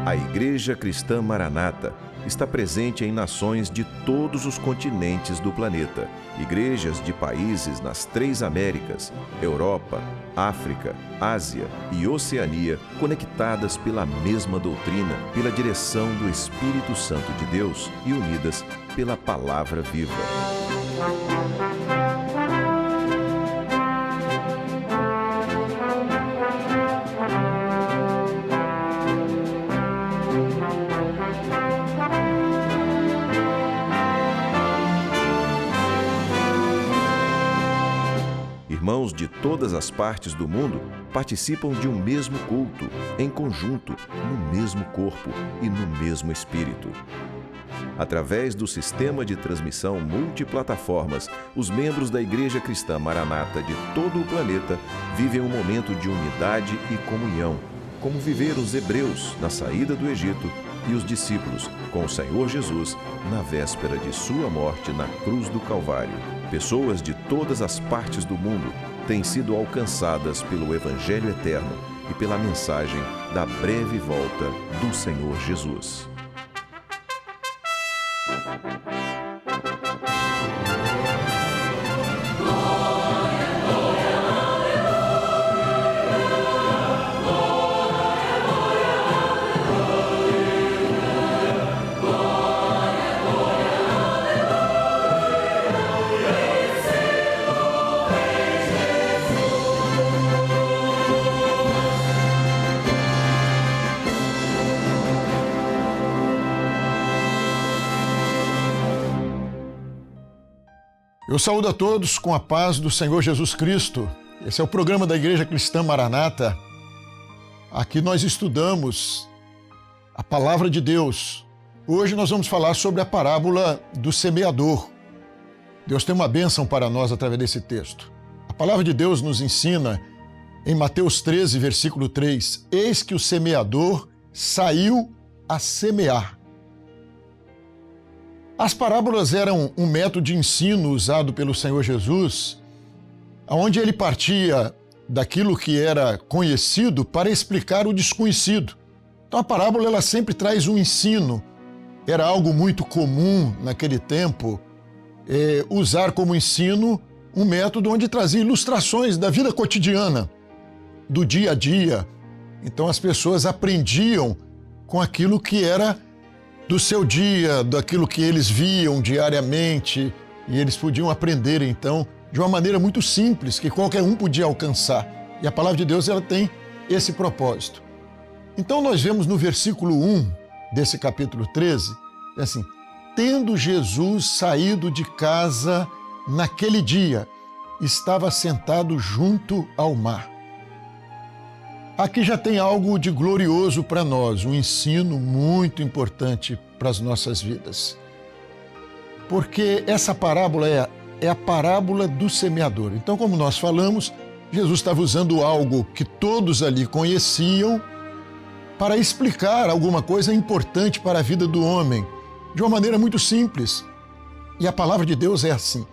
A Igreja Cristã Maranata está presente em nações de todos os continentes do planeta. Igrejas de países nas 3 Américas, Europa, África, Ásia e Oceania, conectadas pela mesma doutrina, pela direção do Espírito Santo de Deus e unidas pela Palavra Viva. Irmãos de todas as partes do mundo participam de um mesmo culto, em conjunto, no mesmo corpo e no mesmo espírito. Através do sistema de transmissão multiplataformas, os membros da Igreja Cristã Maranata de todo o planeta vivem um momento de unidade e comunhão, como viveram os hebreus na saída do Egito e os discípulos com o Senhor Jesus na véspera de sua morte na cruz do Calvário. Pessoas de todas as partes do mundo têm sido alcançadas pelo Evangelho eterno e pela mensagem da breve volta do Senhor Jesus. Eu saúdo a todos com a paz do Senhor Jesus Cristo. Esse é o programa da Igreja Cristã Maranata. Aqui nós estudamos a Palavra de Deus. Hoje nós vamos falar sobre a parábola do semeador. Deus tem uma bênção para nós através desse texto. A Palavra de Deus nos ensina em Mateus 13, versículo 3, eis que o semeador saiu a semear. As parábolas eram um método de ensino usado pelo Senhor Jesus, onde ele partia daquilo que era conhecido para explicar o desconhecido. Então a parábola ela sempre traz um ensino. Era algo muito comum naquele tempo usar como ensino um método onde trazia ilustrações da vida cotidiana, do dia a dia. Então as pessoas aprendiam com aquilo que era do seu dia, daquilo que eles viam diariamente, e eles podiam aprender, então, de uma maneira muito simples, que qualquer um podia alcançar. E a Palavra de Deus ela tem esse propósito. Então nós vemos no versículo 1 desse capítulo 13, assim, tendo Jesus saído de casa naquele dia, estava sentado junto ao mar. Aqui já tem algo de glorioso para nós, um ensino muito importante para as nossas vidas. Porque essa parábola é a parábola do semeador. Então, como nós falamos, Jesus estava usando algo que todos ali conheciam para explicar alguma coisa importante para a vida do homem, de uma maneira muito simples. E a palavra de Deus é assim.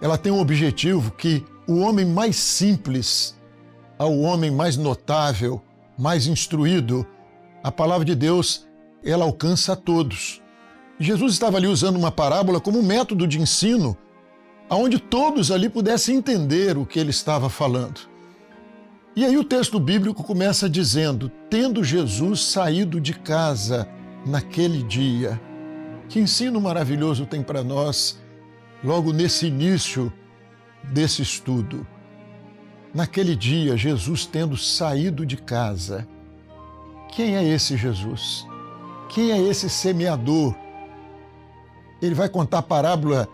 Ela tem um objetivo que o homem mais simples ao homem mais notável, mais instruído, a palavra de Deus, ela alcança a todos. Jesus estava ali usando uma parábola como um método de ensino, onde todos ali pudessem entender o que ele estava falando. E aí o texto bíblico começa dizendo, tendo Jesus saído de casa naquele dia. Que ensino maravilhoso tem para nós, logo nesse início desse estudo. Naquele dia, Jesus tendo saído de casa. Quem é esse Jesus? Quem é esse semeador? Ele vai contar a parábola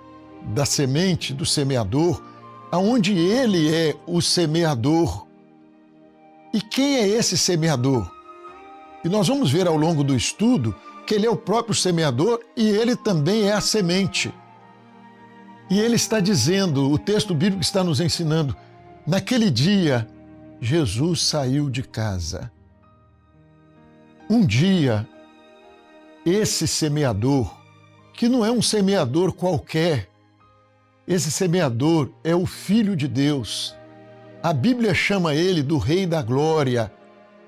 da semente, do semeador, aonde ele é o semeador. E quem é esse semeador? E nós vamos ver ao longo do estudo que ele é o próprio semeador e ele também é a semente. E ele está dizendo, o texto bíblico está nos ensinando, naquele dia, Jesus saiu de casa. Um dia, esse semeador, que não é um semeador qualquer, esse semeador é o Filho de Deus. A Bíblia chama ele do Rei da Glória,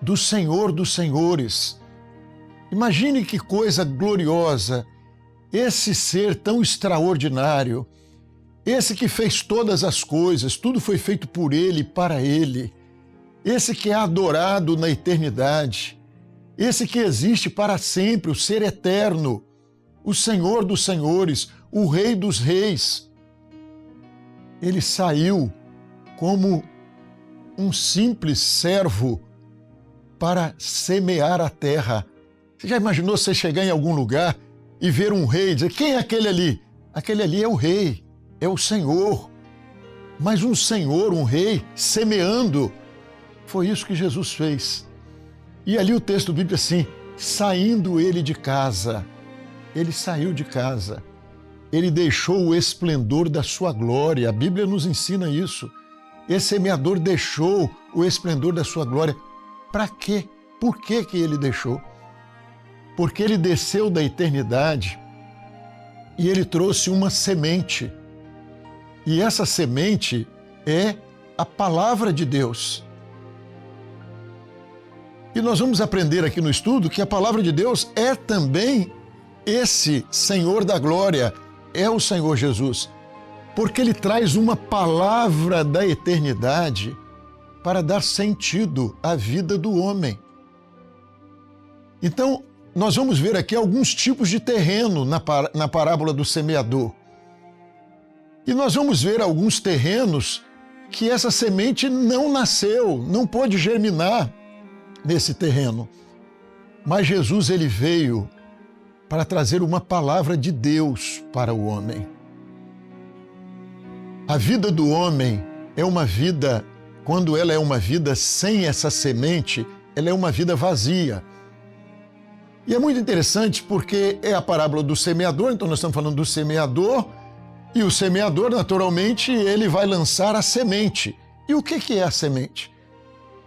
do Senhor dos Senhores. Imagine que coisa gloriosa, esse ser tão extraordinário, esse que fez todas as coisas, tudo foi feito por Ele e para Ele, esse que é adorado na eternidade, esse que existe para sempre, o ser eterno, o Senhor dos senhores, o Rei dos reis. Ele saiu como um simples servo para semear a terra. Você já imaginou você chegar em algum lugar e ver um rei e dizer, quem é aquele ali? Aquele ali é o rei, é o Senhor. Mas um senhor, um rei, semeando, foi isso que Jesus fez. E ali o texto bíblico assim, saindo ele de casa, ele saiu de casa, ele deixou o esplendor da sua glória. A Bíblia nos ensina isso. Esse semeador deixou o esplendor da sua glória. Para quê? Por que que ele deixou? Porque ele desceu da eternidade e ele trouxe uma semente. E essa semente é a palavra de Deus. E nós vamos aprender aqui no estudo que a palavra de Deus é também esse Senhor da glória, é o Senhor Jesus, porque ele traz uma palavra da eternidade para dar sentido à vida do homem. Então, nós vamos ver aqui alguns tipos de terreno na parábola do semeador. E nós vamos ver alguns terrenos que essa semente não nasceu, não pôde germinar nesse terreno. Mas Jesus, ele veio para trazer uma palavra de Deus para o homem. A vida do homem é uma vida, quando ela é uma vida sem essa semente, ela é uma vida vazia. E é muito interessante porque é a parábola do semeador, então nós estamos falando do semeador, e o semeador, naturalmente, ele vai lançar a semente. E o que é a semente?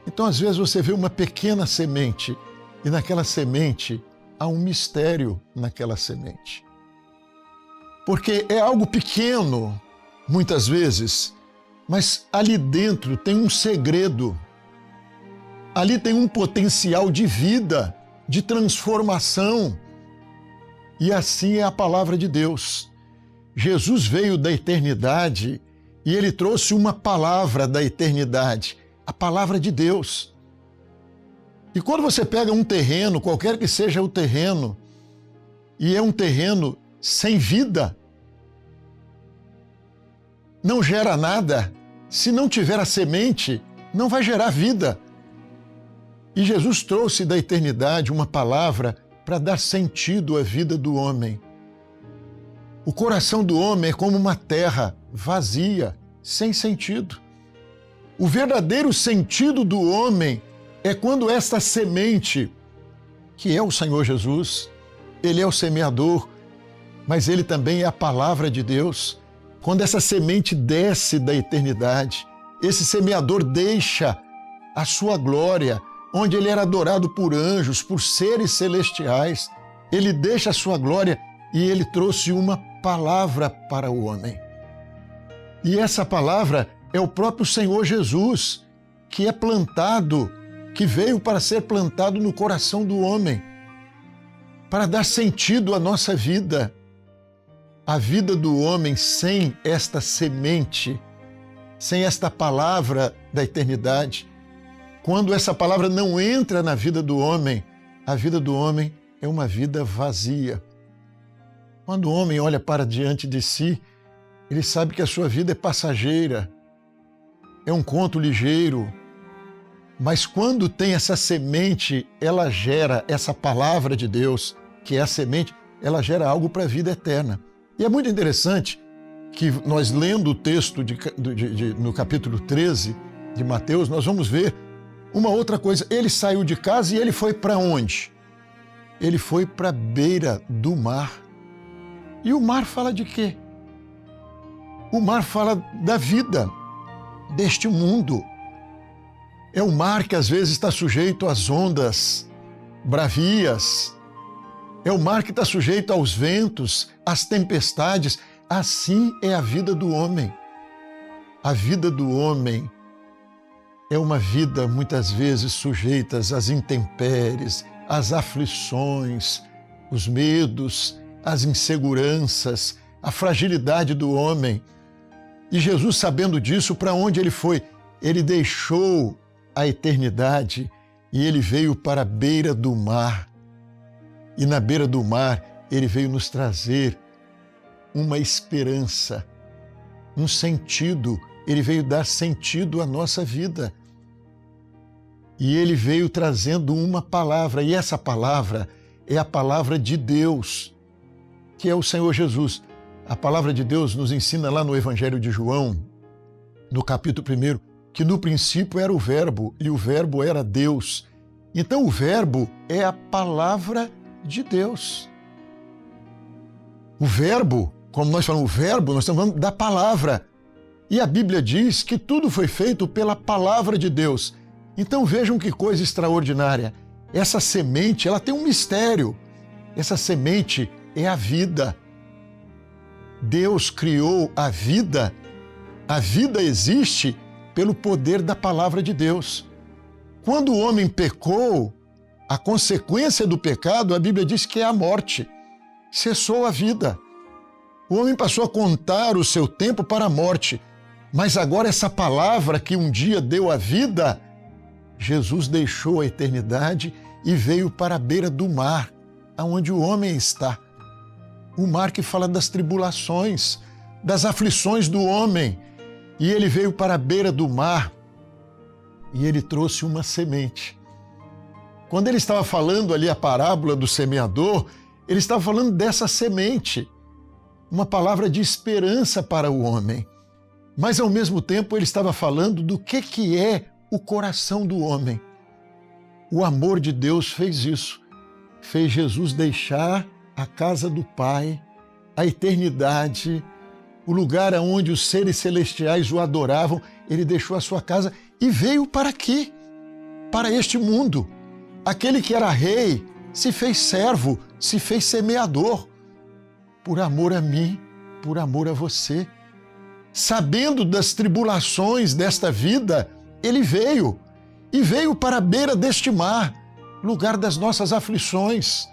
Então, às vezes, você vê uma pequena semente, e naquela semente há um mistério naquela semente. Porque é algo pequeno, muitas vezes, mas ali dentro tem um segredo. Ali tem um potencial de vida, de transformação. E assim é a palavra de Deus. Jesus veio da eternidade e ele trouxe uma palavra da eternidade, a palavra de Deus. E quando você pega um terreno, qualquer que seja o terreno, e é um terreno sem vida, não gera nada, se não tiver a semente, não vai gerar vida. E Jesus trouxe da eternidade uma palavra para dar sentido à vida do homem. O coração do homem é como uma terra vazia, sem sentido. O verdadeiro sentido do homem é quando esta semente, que é o Senhor Jesus, ele é o semeador, mas ele também é a palavra de Deus. Quando essa semente desce da eternidade, esse semeador deixa a sua glória, onde ele era adorado por anjos, por seres celestiais, ele deixa a sua glória e ele trouxe uma palavra para o homem. E essa palavra é o próprio Senhor Jesus, que é plantado, que veio para ser plantado no coração do homem, para dar sentido à nossa vida. A vida do homem sem esta semente, sem esta palavra da eternidade, quando essa palavra não entra na vida do homem, a vida do homem é uma vida vazia. Quando o homem olha para diante de si, ele sabe que a sua vida é passageira, é um conto ligeiro, mas quando tem essa semente, ela gera essa palavra de Deus, que é a semente, ela gera algo para a vida eterna. E é muito interessante que nós, lendo o texto no capítulo 13 de Mateus, nós vamos ver uma outra coisa. Ele saiu de casa e ele foi para onde? Ele foi para a beira do mar. E o mar fala de quê? O mar fala da vida, deste mundo. É o mar que às vezes está sujeito às ondas bravias. É o mar que está sujeito aos ventos, às tempestades. Assim é a vida do homem. A vida do homem é uma vida muitas vezes sujeita às intempéries, as aflições, os medos, as inseguranças, a fragilidade do homem. E Jesus, sabendo disso, para onde ele foi? Ele deixou a eternidade e ele veio para a beira do mar. E na beira do mar, ele veio nos trazer uma esperança, um sentido. Ele veio dar sentido à nossa vida. E ele veio trazendo uma palavra, e essa palavra é a palavra de Deus, que é o Senhor Jesus. A palavra de Deus nos ensina lá no Evangelho de João, no capítulo 1, que no princípio era o Verbo, e o Verbo era Deus. Então o Verbo é a palavra de Deus. O Verbo, como nós falamos, o Verbo, nós estamos falando da palavra. E a Bíblia diz que tudo foi feito pela palavra de Deus. Então vejam que coisa extraordinária. Essa semente, ela tem um mistério. Essa semente é a vida. Deus criou a vida. A vida existe pelo poder da palavra de Deus. Quando o homem pecou, a consequência do pecado, a Bíblia diz que é a morte. Cessou a vida. O homem passou a contar o seu tempo para a morte. Mas agora essa palavra que um dia deu a vida, Jesus deixou a eternidade e veio para a beira do mar, aonde o homem está. O mar que fala das tribulações, das aflições do homem. E ele veio para a beira do mar e ele trouxe uma semente. Quando ele estava falando ali a parábola do semeador, ele estava falando dessa semente, uma palavra de esperança para o homem. Mas, ao mesmo tempo, ele estava falando do que é o coração do homem. O amor de Deus fez isso. Fez Jesus deixar a casa do Pai, a eternidade, o lugar onde os seres celestiais o adoravam. Ele deixou a sua casa e veio para aqui, para este mundo. Aquele que era rei se fez servo, se fez semeador. Por amor a mim, por amor a você. Sabendo das tribulações desta vida, ele veio. E veio para a beira deste mar, lugar das nossas aflições.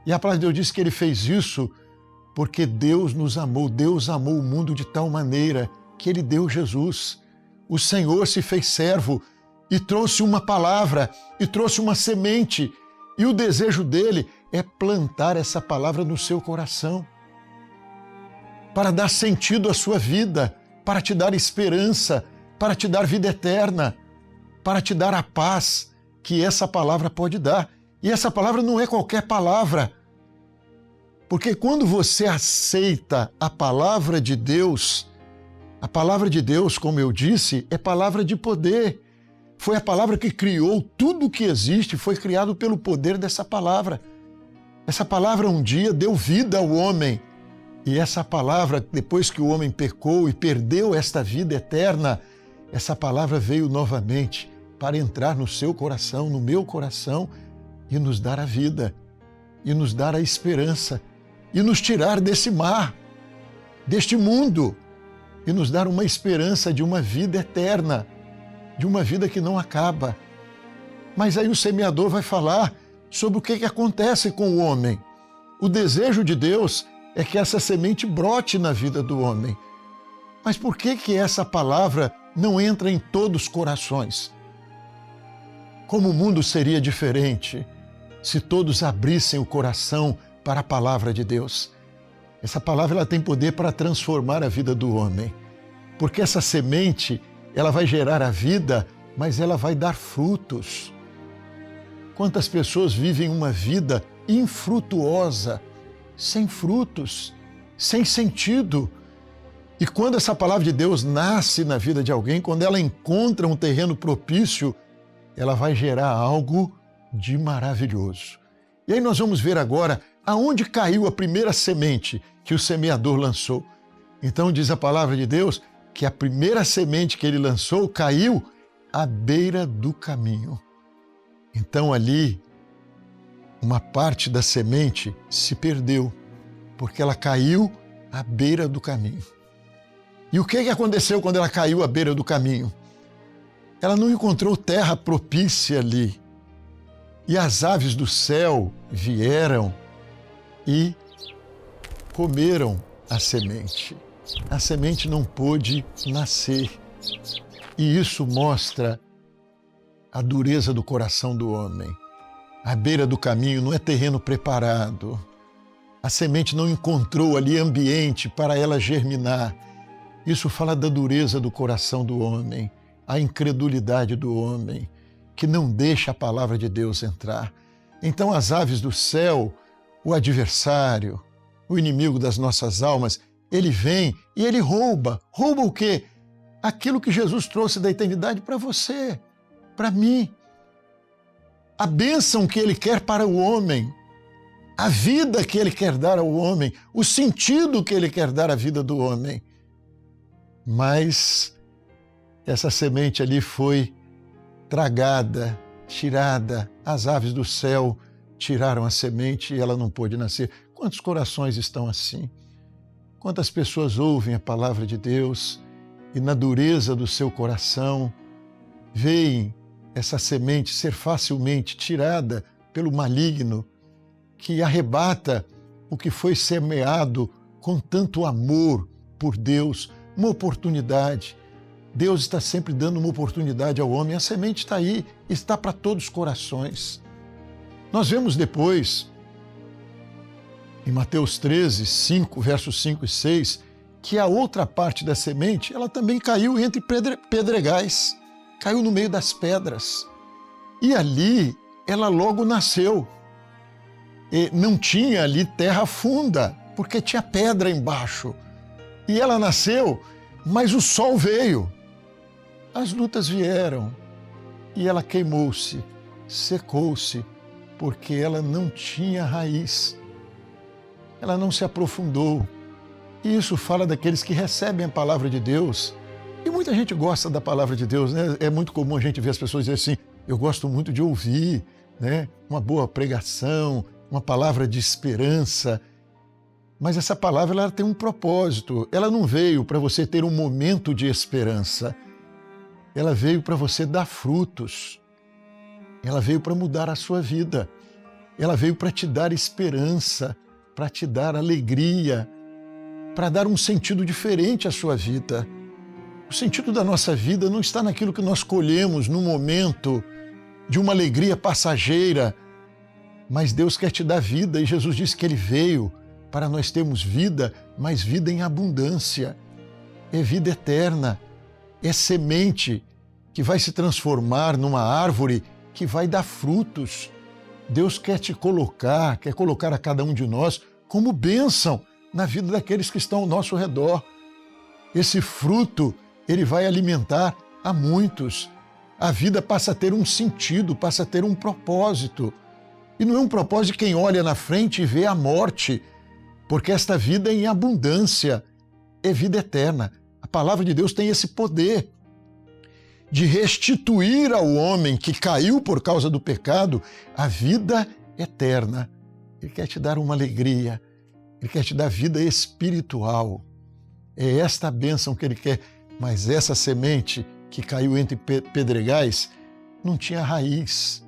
E a palavra de Deus diz que ele fez isso porque Deus nos amou. Deus amou o mundo de tal maneira que ele deu Jesus. O Senhor se fez servo e trouxe uma palavra, e trouxe uma semente. E o desejo dele é plantar essa palavra no seu coração, para dar sentido à sua vida, para te dar esperança, para te dar vida eterna, para te dar a paz que essa palavra pode dar. E essa palavra não é qualquer palavra, porque quando você aceita a palavra de Deus, como eu disse, é palavra de poder. Foi a palavra que criou tudo o que existe, foi criado pelo poder dessa palavra. Essa palavra um dia deu vida ao homem. E essa palavra, depois que o homem pecou e perdeu esta vida eterna, essa palavra veio novamente para entrar no seu coração, no meu coração, e nos dar a vida, e nos dar a esperança, e nos tirar desse mar, deste mundo, e nos dar uma esperança de uma vida eterna, de uma vida que não acaba. Mas aí o semeador vai falar sobre o que acontece com o homem. O desejo de Deus é que essa semente brote na vida do homem. Mas por que essa palavra não entra em todos os corações? Como o mundo seria diferente se todos abrissem o coração para a palavra de Deus? Essa palavra ela tem poder para transformar a vida do homem. Porque essa semente, ela vai gerar a vida, mas ela vai dar frutos. Quantas pessoas vivem uma vida infrutuosa, sem frutos, sem sentido? E quando essa palavra de Deus nasce na vida de alguém, quando ela encontra um terreno propício, ela vai gerar algo de maravilhoso. E aí nós vamos ver agora aonde caiu a primeira semente que o semeador lançou. Então diz a palavra de Deus que a primeira semente que ele lançou caiu à beira do caminho. Então ali, uma parte da semente se perdeu, porque ela caiu à beira do caminho. E o que aconteceu quando ela caiu à beira do caminho? Ela não encontrou terra propícia ali. E as aves do céu vieram e comeram a semente. A semente não pôde nascer. E isso mostra a dureza do coração do homem. À beira do caminho não é terreno preparado. A semente não encontrou ali ambiente para ela germinar. Isso fala da dureza do coração do homem, a incredulidade do homem, que não deixa a palavra de Deus entrar. Então as aves do céu, o adversário, o inimigo das nossas almas, ele vem e ele rouba. Rouba o quê? Aquilo que Jesus trouxe da eternidade para você, para mim. A bênção que ele quer para o homem, a vida que ele quer dar ao homem, o sentido que ele quer dar à vida do homem. Mas essa semente ali foi tragada, tirada. As aves do céu tiraram a semente e ela não pôde nascer. Quantos corações estão assim? Quantas pessoas ouvem a palavra de Deus e na dureza do seu coração veem essa semente ser facilmente tirada pelo maligno que arrebata o que foi semeado com tanto amor por Deus, uma oportunidade. Deus está sempre dando uma oportunidade ao homem. A semente está aí, está para todos os corações. Nós vemos depois, em Mateus 13, 5, versos 5 e 6, que a outra parte da semente, ela também caiu entre pedregais, caiu no meio das pedras. E ali ela logo nasceu. E não tinha ali terra funda, porque tinha pedra embaixo. E ela nasceu, mas o sol veio. As lutas vieram e ela queimou-se, secou-se, porque ela não tinha raiz. Ela não se aprofundou. E isso fala daqueles que recebem a palavra de Deus. E muita gente gosta da palavra de Deus, né? É muito comum a gente ver as pessoas dizer assim, eu gosto muito de ouvir, né? Uma boa pregação, uma palavra de esperança. Mas essa palavra ela tem um propósito. Ela não veio para você ter um momento de esperança. Ela veio para você dar frutos. Ela veio para mudar a sua vida. Ela veio para te dar esperança, para te dar alegria, para dar um sentido diferente à sua vida. O sentido da nossa vida não está naquilo que nós colhemos no momento de uma alegria passageira, mas Deus quer te dar vida e Jesus disse que Ele veio para nós termos vida, mas vida em abundância. É vida eterna, é semente que vai se transformar numa árvore que vai dar frutos. Deus quer te colocar, quer colocar a cada um de nós como bênção na vida daqueles que estão ao nosso redor. Esse fruto, ele vai alimentar a muitos. A vida passa a ter um sentido, passa a ter um propósito. E não é um propósito de quem olha na frente e vê a morte, porque esta vida é em abundância, é vida eterna. A palavra de Deus tem esse poder de restituir ao homem que caiu por causa do pecado a vida eterna. Ele quer te dar uma alegria, Ele quer te dar vida espiritual. É esta a bênção que Ele quer. Mas essa semente que caiu entre pedregais não tinha raiz.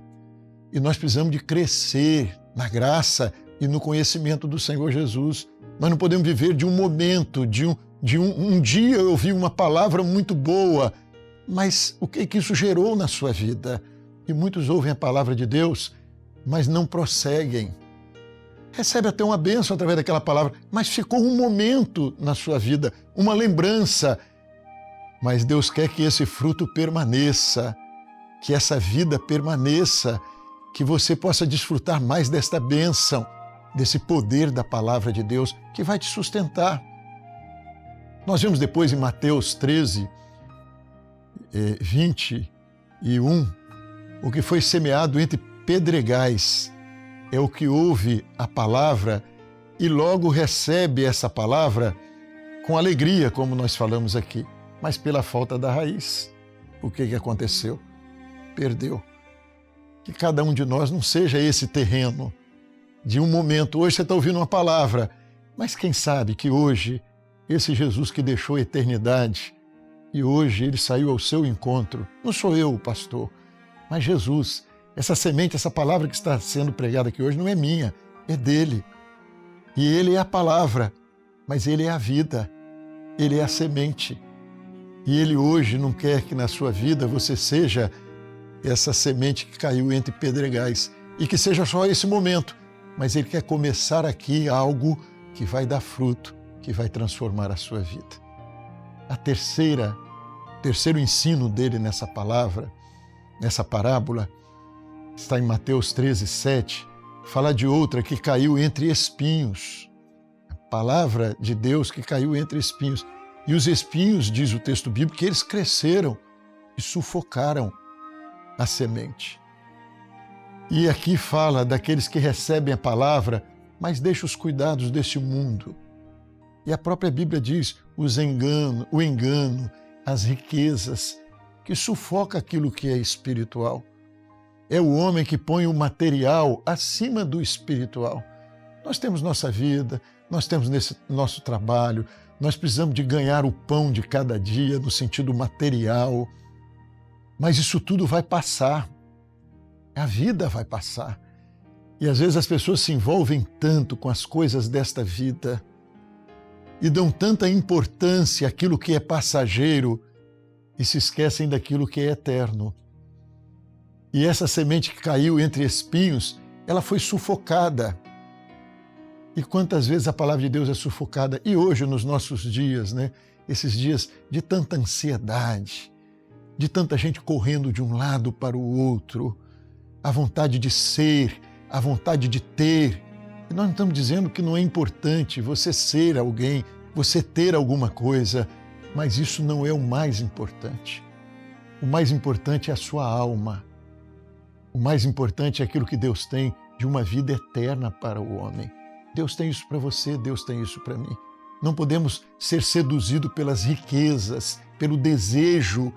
E nós precisamos de crescer na graça e no conhecimento do Senhor Jesus. Nós não podemos viver de um momento, um dia eu ouvi uma palavra muito boa, mas o que isso gerou na sua vida? E muitos ouvem a palavra de Deus, mas não prosseguem. Recebe até uma bênção através daquela palavra, mas ficou um momento na sua vida, uma lembrança. Mas Deus quer que esse fruto permaneça, que essa vida permaneça, que você possa desfrutar mais desta bênção, desse poder da palavra de Deus que vai te sustentar. Nós vemos depois em Mateus 13, 21, o que foi semeado entre pedregais é o que ouve a palavra e logo recebe essa palavra com alegria, como nós falamos aqui, mas pela falta da raiz. O que aconteceu? Perdeu. Que cada um de nós não seja esse terreno de um momento. Hoje você está ouvindo uma palavra, mas quem sabe que hoje esse Jesus que deixou a eternidade e hoje ele saiu ao seu encontro, não sou eu o pastor, mas Jesus, Essa semente, essa palavra que está sendo pregada aqui hoje não é minha, é dele. E ele é a palavra, mas ele é a vida, ele é a semente. E ele hoje não quer que na sua vida você seja essa semente que caiu entre pedregais e que seja só esse momento, mas ele quer começar aqui algo que vai dar fruto, que vai transformar a sua vida. Terceiro ensino dele nessa palavra, nessa parábola, está em Mateus 13:7, fala de outra que caiu entre espinhos. A palavra de Deus que caiu entre espinhos. E os espinhos, diz o texto bíblico, que eles cresceram e sufocaram a semente. E aqui fala daqueles que recebem a palavra, mas deixam os cuidados deste mundo. E a própria Bíblia diz o engano, as riquezas, que sufoca aquilo que é espiritual. É o homem que põe o material acima do espiritual. Nós temos nossa vida, nós temos nosso trabalho, nós precisamos de ganhar o pão de cada dia no sentido material, mas isso tudo vai passar, a vida vai passar. E às vezes as pessoas se envolvem tanto com as coisas desta vida e dão tanta importância àquilo que é passageiro e se esquecem daquilo que é eterno. E essa semente que caiu entre espinhos, ela foi sufocada. E quantas vezes a palavra de Deus é sufocada? E hoje, nos nossos dias, né? Esses dias de tanta ansiedade, de tanta gente correndo de um lado para o outro, a vontade de ser, a vontade de ter. E nós não estamos dizendo que não é importante você ser alguém, você ter alguma coisa, mas isso não é o mais importante. O mais importante é a sua alma. O mais importante é aquilo que Deus tem de uma vida eterna para o homem. Deus tem isso para você, Deus tem isso para mim. Não podemos ser seduzidos pelas riquezas, pelo desejo.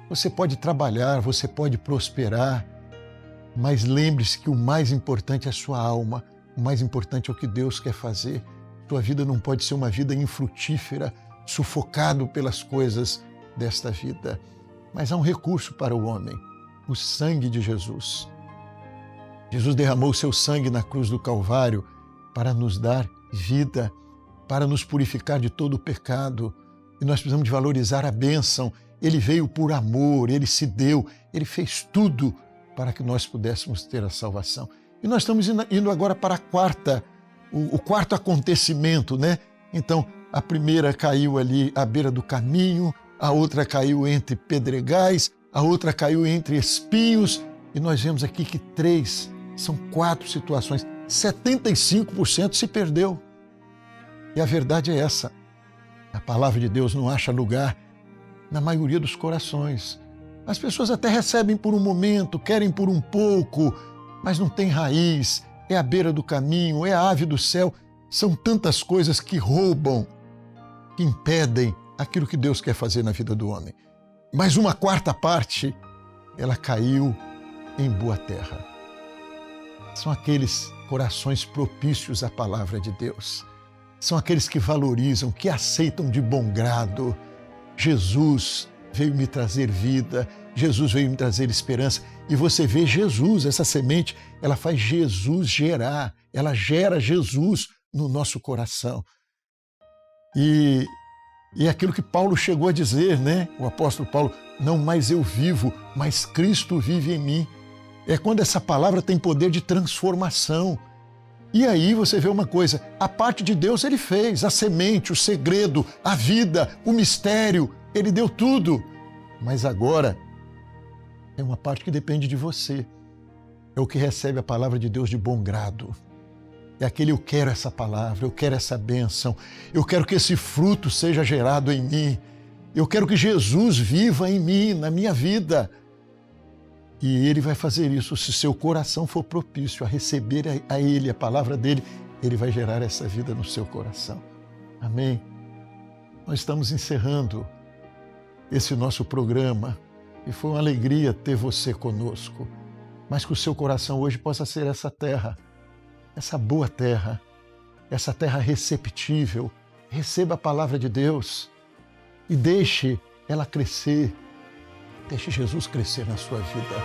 Você pode trabalhar, você pode prosperar, mas lembre-se que o mais importante é a sua alma, o mais importante é o que Deus quer fazer. Sua vida não pode ser uma vida infrutífera, sufocado pelas coisas desta vida. Mas há um recurso para o homem, o sangue de Jesus. Jesus derramou o seu sangue na cruz do Calvário para nos dar vida, para nos purificar de todo o pecado. E nós precisamos de valorizar a bênção. Ele veio por amor, ele se deu, ele fez tudo para que nós pudéssemos ter a salvação. E nós estamos indo agora para o quarto acontecimento, né? Então, a primeira caiu ali à beira do caminho, a outra caiu entre pedregais, a outra caiu entre espinhos, e nós vemos aqui que são 4 situações. 75% se perdeu. E a verdade é essa. A palavra de Deus não acha lugar na maioria dos corações. As pessoas até recebem por um momento, querem por um pouco, mas não tem raiz, é à beira do caminho, é a ave do céu. São tantas coisas que roubam, que impedem aquilo que Deus quer fazer na vida do homem. Mas uma quarta parte, ela caiu em boa terra. São aqueles corações propícios à palavra de Deus. São aqueles que valorizam, que aceitam de bom grado. Jesus veio me trazer vida, Jesus veio me trazer esperança. E você vê Jesus, essa semente, ela faz Jesus gerar, ela gera Jesus no nosso coração. E é aquilo que Paulo chegou a dizer, né? O apóstolo Paulo, não mais eu vivo, mas Cristo vive em mim. É quando essa palavra tem poder de transformação. E aí você vê uma coisa, a parte de Deus ele fez, a semente, o segredo, a vida, o mistério, ele deu tudo. Mas agora é uma parte que depende de você. É o que recebe a palavra de Deus de bom grado. É aquele eu quero essa palavra, eu quero essa bênção, eu quero que esse fruto seja gerado em mim, eu quero que Jesus viva em mim, na minha vida. E ele vai fazer isso se seu coração for propício a receber a ele, a palavra dele, ele vai gerar essa vida no seu coração. Amém? Nós estamos encerrando esse nosso programa e foi uma alegria ter você conosco, mas que o seu coração hoje possa ser essa terra, essa boa terra, essa terra receptível. Receba a palavra de Deus e deixe ela crescer. Deixe Jesus crescer na sua vida.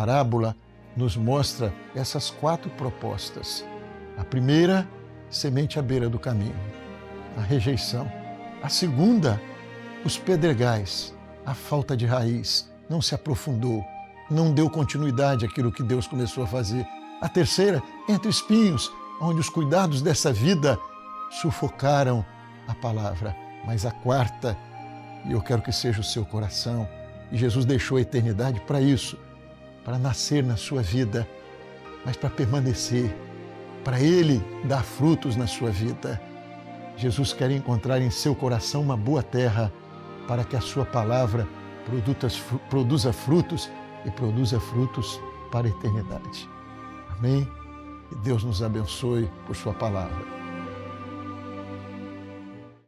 parábola nos mostra essas 4 propostas. A primeira, semente à beira do caminho, a rejeição. A segunda, os pedregais, a falta de raiz, não se aprofundou, não deu continuidade àquilo que Deus começou a fazer. A terceira, entre espinhos, onde os cuidados dessa vida sufocaram a palavra. Mas a quarta, e eu quero que seja o seu coração, e Jesus deixou a eternidade para isso, para nascer na sua vida, mas para permanecer, para Ele dar frutos na sua vida. Jesus quer encontrar em seu coração uma boa terra para que a sua palavra produza frutos e produza frutos para a eternidade. Amém? Que Deus nos abençoe por sua palavra.